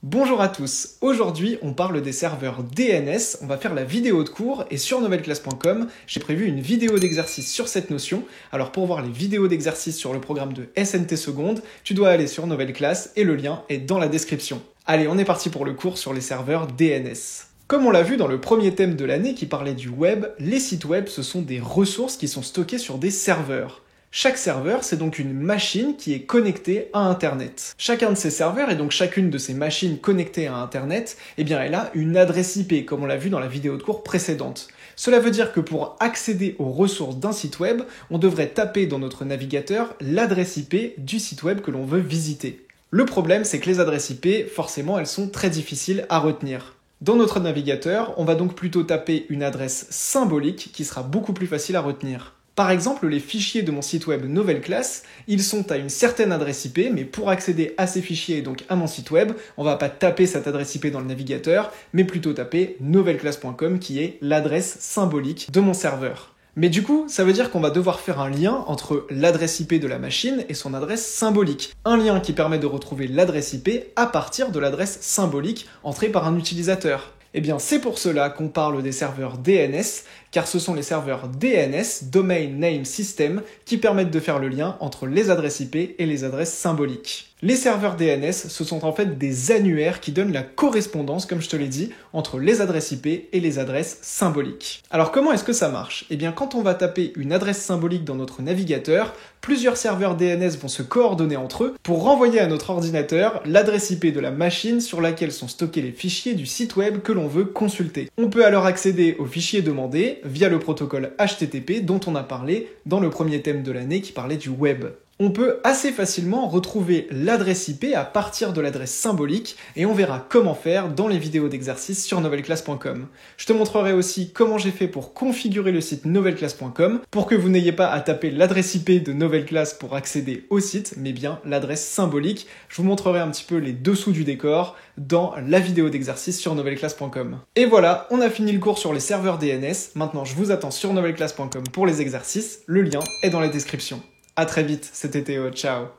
Bonjour à tous, aujourd'hui on parle des serveurs DNS, on va faire la vidéo de cours et sur novelleclasse.com j'ai prévu une vidéo d'exercice sur cette notion. Alors pour voir les vidéos d'exercice sur le programme de SNT Seconde, tu dois aller sur Novelle Classe et le lien est dans la description. Allez, on est parti pour le cours sur les serveurs DNS. Comme on l'a vu dans le premier thème de l'année qui parlait du web, les sites web ce sont des ressources qui sont stockées sur des serveurs. Chaque serveur, c'est donc une machine qui est connectée à Internet. Chacun de ces serveurs et donc chacune de ces machines connectées à Internet, eh bien elle a une adresse IP, comme on l'a vu dans la vidéo de cours précédente. Cela veut dire que pour accéder aux ressources d'un site web, on devrait taper dans notre navigateur l'adresse IP du site web que l'on veut visiter. Le problème, c'est que les adresses IP, forcément, elles sont très difficiles à retenir. Dans notre navigateur, on va donc plutôt taper une adresse symbolique qui sera beaucoup plus facile à retenir. Par exemple, les fichiers de mon site web Novelle Classe, ils sont à une certaine adresse IP, mais pour accéder à ces fichiers et donc à mon site web, on va pas taper cette adresse IP dans le navigateur, mais plutôt taper novelleclasse.com qui est l'adresse symbolique de mon serveur. Mais du coup, ça veut dire qu'on va devoir faire un lien entre l'adresse IP de la machine et son adresse symbolique. Un lien qui permet de retrouver l'adresse IP à partir de l'adresse symbolique entrée par un utilisateur. Eh bien, c'est pour cela qu'on parle des serveurs DNS, car ce sont les serveurs DNS, Domain Name System, qui permettent de faire le lien entre les adresses IP et les adresses symboliques. Les serveurs DNS, ce sont en fait des annuaires qui donnent la correspondance, comme je te l'ai dit, entre les adresses IP et les adresses symboliques. Alors comment est-ce que ça marche ? Eh bien, quand on va taper une adresse symbolique dans notre navigateur, plusieurs serveurs DNS vont se coordonner entre eux pour renvoyer à notre ordinateur l'adresse IP de la machine sur laquelle sont stockés les fichiers du site web que l'on veut consulter. On peut alors accéder aux fichiers demandés via le protocole HTTP dont on a parlé dans le premier thème de l'année qui parlait du web. On peut assez facilement retrouver l'adresse IP à partir de l'adresse symbolique et on verra comment faire dans les vidéos d'exercice sur novelleclasse.com. Je te montrerai aussi comment j'ai fait pour configurer le site novelleclasse.com pour que vous n'ayez pas à taper l'adresse IP de Novelle Classe pour accéder au site, mais bien l'adresse symbolique. Je vous montrerai un petit peu les dessous du décor dans la vidéo d'exercice sur novelleclasse.com. Et voilà, on a fini le cours sur les serveurs DNS. Maintenant, je vous attends sur novelleclasse.com pour les exercices. Le lien est dans la description. À très vite, c'était Théo, ciao.